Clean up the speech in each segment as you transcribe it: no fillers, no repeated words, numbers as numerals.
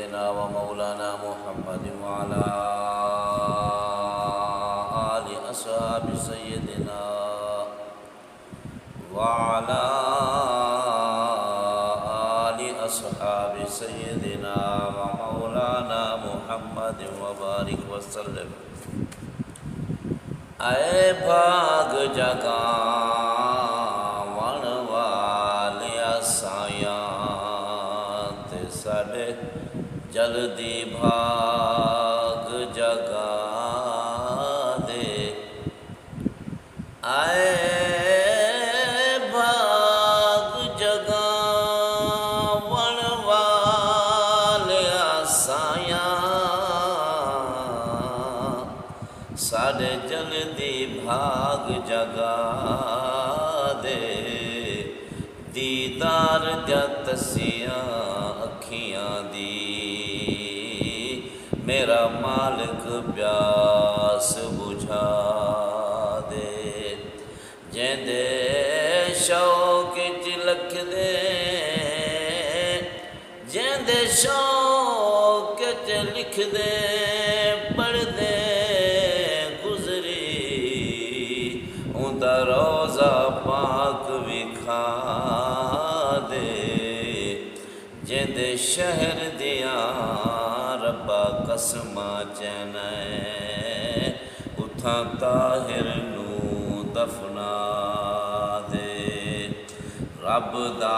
سيدنا ومولانا محمد وعلى آل أصحاب سيدنا وعلى آل أصحاب سيدنا ومولانا محمد وبارك وسلم आए भाग जगावन वालिया साया ते साडे जल्दी भाग जगा दे आए भाग जगावन वालिया साया साडे जल्दी भाग जगा दे दीदार जतसियां अखियां दी मेरा मालिक प्यास बुझा दे जेंदे शौक च लख दे जेंदे शौक च लिख दे पढ़ दे रोज़ा पाक विखा दे जिंदे शहर दिया रब्बा कसमां चैन उथा ताहिर नू दफना दे रब दा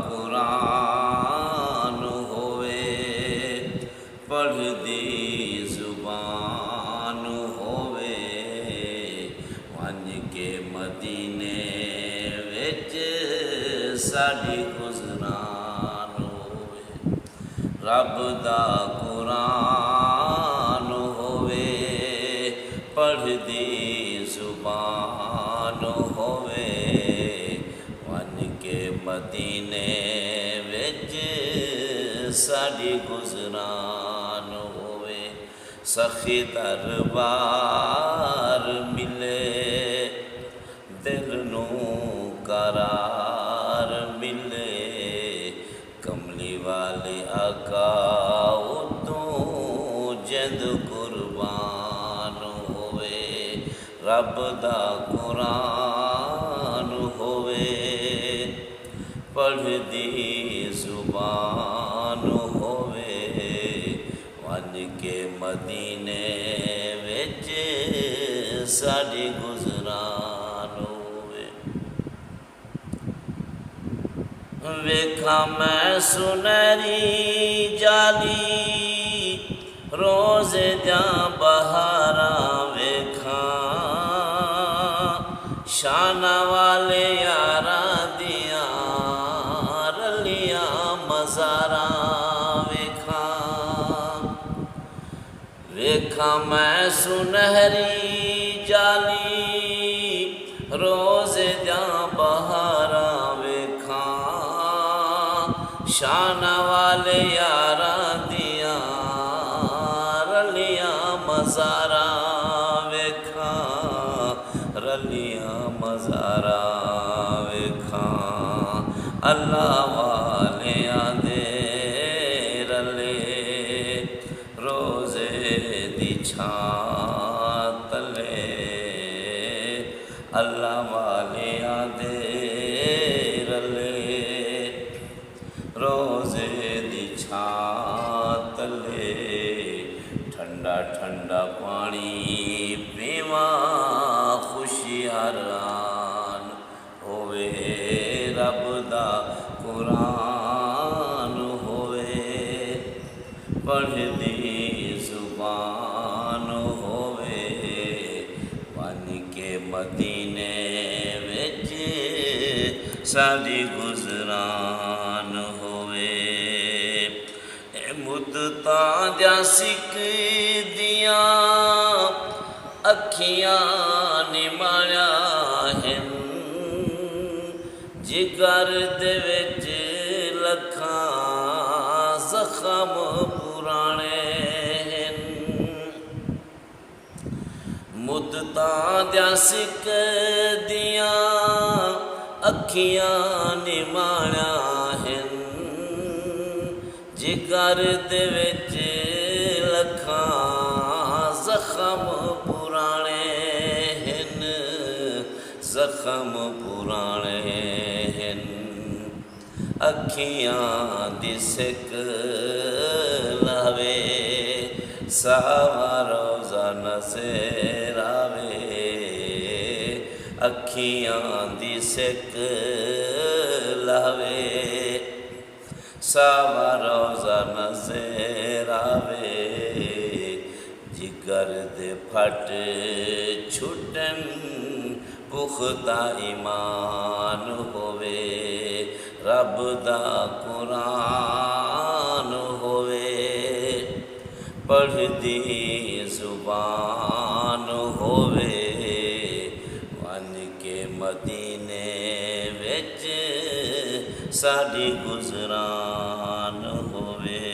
कुरान होवे पढ़दी जुबान होवे मदीने विच साडी गुज़रान होवे रब दा कुरान होवे पढ़दी जुबान होवे वन के मदीने विच साडी गुज़रान होवे सखी दरबार मिले दिल नू करार मिले कमली वाले आका उतों जिंद कुर्बान होवे रब दा कुरान होवे पढ़दी जुबान होवे वन के मदीने विच साडी गुज़रान वेखा मैं सुनहरी जाली रोज़े द्या बहारा वेखा शाना वाले यारा दिया रलिया मज़ारा वेखा वेखा मैं सुनहरी जाली रोज़े द्या बहारा शाना वाले यारा दिया रलिया मज़ारा वेखा रलिया मज़ारा वेखा अल्लाह वाले दे रले रोज़े दी छां तले अल्लाह वाले दे रोज़े दी छां तले ठंडा ठंडा पानी पीवा खुशी हरान होवे रब दा कुरान होवे पढ़दी जुबान होवे वन के मदीने विच साडी गुज़रान मुद्दतां दा सिक दिया अखियां निमाया हैं जिगर दे विच लखां जख्म पुराने हैं मुद्दतां दा सिक दिया अखियां निमाया हैं जिगर दे विच लखां जख्म पुराने हन, जख्म पुराने हन। अखियां दी सिक लावे सावा रोज़ा नज़र आवे, अखियां दी सिक लावे सावा रोज़ा नज़र आवे। जिगर दे फट छुटन पुख्ता ईमान होवे, रब दा कुरान होवे, पढ़दी जुबान होवे। वन के मदीने विच साडी गुज़रान होवे।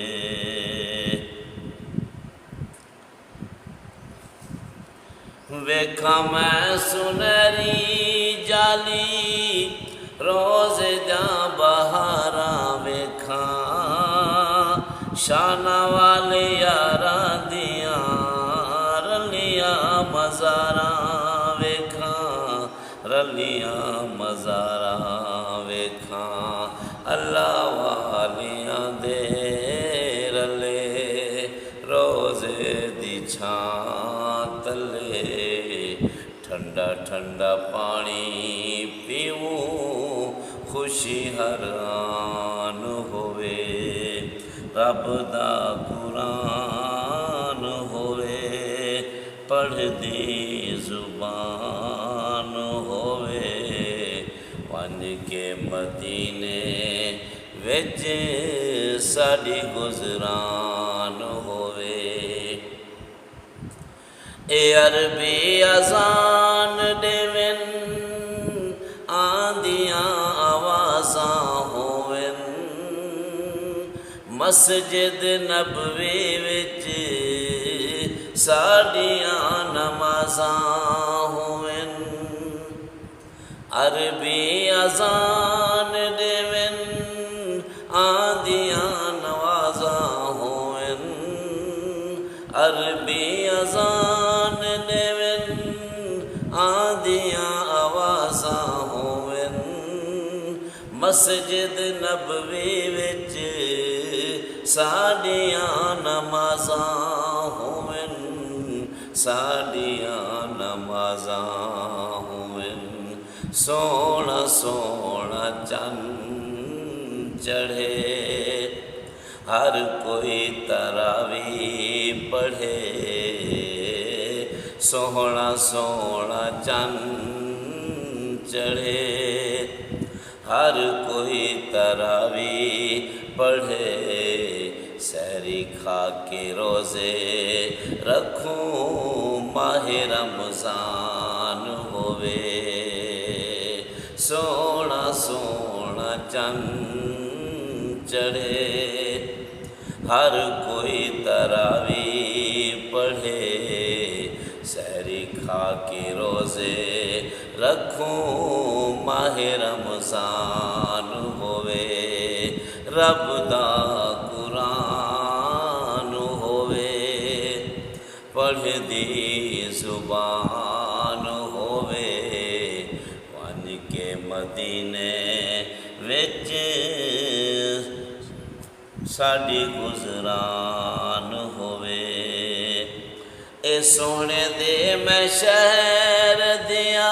वेखा मैं सुनहरी जाली रोज़े दा बहारा वेखा, शाना वाले यारा दिया रलिया मज़ारा वेखा, रलिया मज़ारा वेखा। अल्लाह वालियां दे रले रोज़े दी छां तले, ठंडा ठंडा पानी पीऊं खुशी हर आन होवे, रब दा कुरान होवे, पढ़दी जुबान होवे। वन के मदीने विच साडी गुज़रान होवे। ए अरबी अज़ान देवन आंदियां आवाज़ां होवन, मस्जिद नबवी विच साडियां नमाज़ां होवन। अरबी अज़ान देवन आंदियां नवाज़ां होवन, अरबी अज़ान देवन आंदियां आवाज़ां होवन, मस्जिद नबवी विच साडियां नमाज़ां होवन, साडियां नमाज़ां होवन। सोहना सोहना चंद चढ़े, हर कोई तरावी पढ़े, सोहना सोहना चंद चढ़े, हर कोई तरावी पढ़े। सहरी खा के रोज़े रखूं माहे रमज़ान होवे, सोहना सोहना चंद चढ़े, हर कोई तरावी पढ़े। सहरी खा के रोज़े रखूं माहे रमज़ान होवे, रब दा कुरान होवे, पढ़दी जुबान होवे। वन के मदीने विच साडी गुज़रान होवे। ए सोहणे दे मैं शहर दिया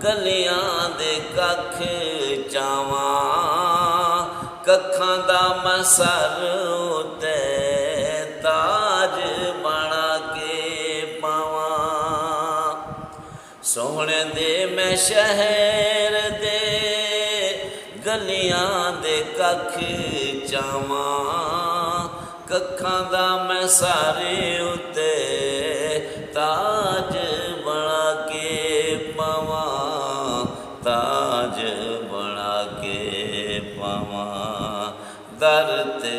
गलियां दे कख चावां, कखां दा मैं सर उत्ते ताज बना के पावां। सोहणे दे मैं शहर दे गलियां दे कख चावां, कखां दा मैं सारे उत्ते ताज बना के पावां, ताज बना के पावां। दर ते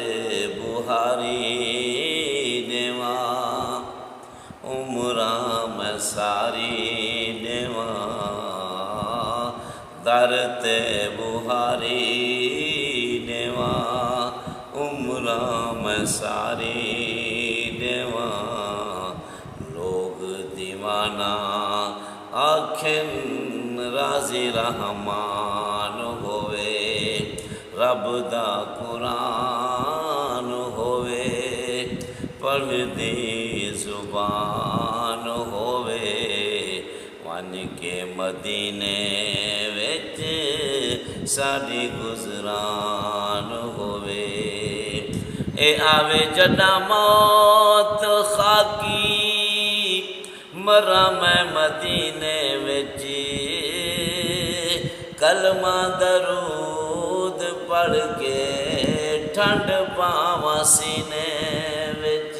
बुहारी नेवा उमरां मैं सारी नेवा, दर ते बुहारी नेवा उम्रां मैं सारी देवां लोग दीवाना आखिन राजी रहमान होवे रब दा कुरान होवे पढ़दी जुबान होवे वन के मदीने विच साडी गुजरान होवे ए आवे जड़ा मौत खाकी मरा मैं मदीने विच कलमा दरूद पढ़ के ठंड पावां सीने विच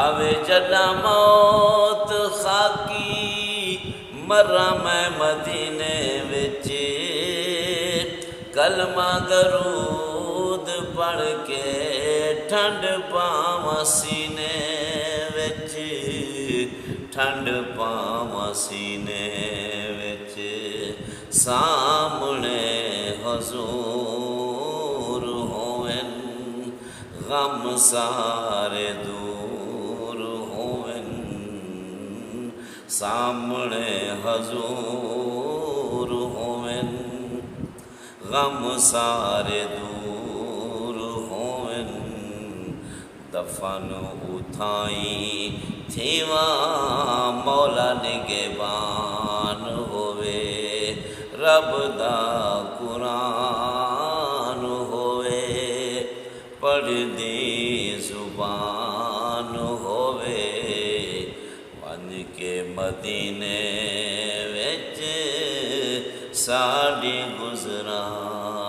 आवे जड़ा मौत खाकी मरा मैं मदीने विच कलमा दरूद पढ़ के ठंड पावां सीने विच ठंड पावां सीने विच सामने हजूर होवन गम सारे दूर होवन सामने हजूर होवन गम सारे दूर होवन दफन उठाई थीवा मौला निगहबान होवे रब दा कुरान होवे पढ़दी जुबान होवे वन के मदीने विच साडी गुजरान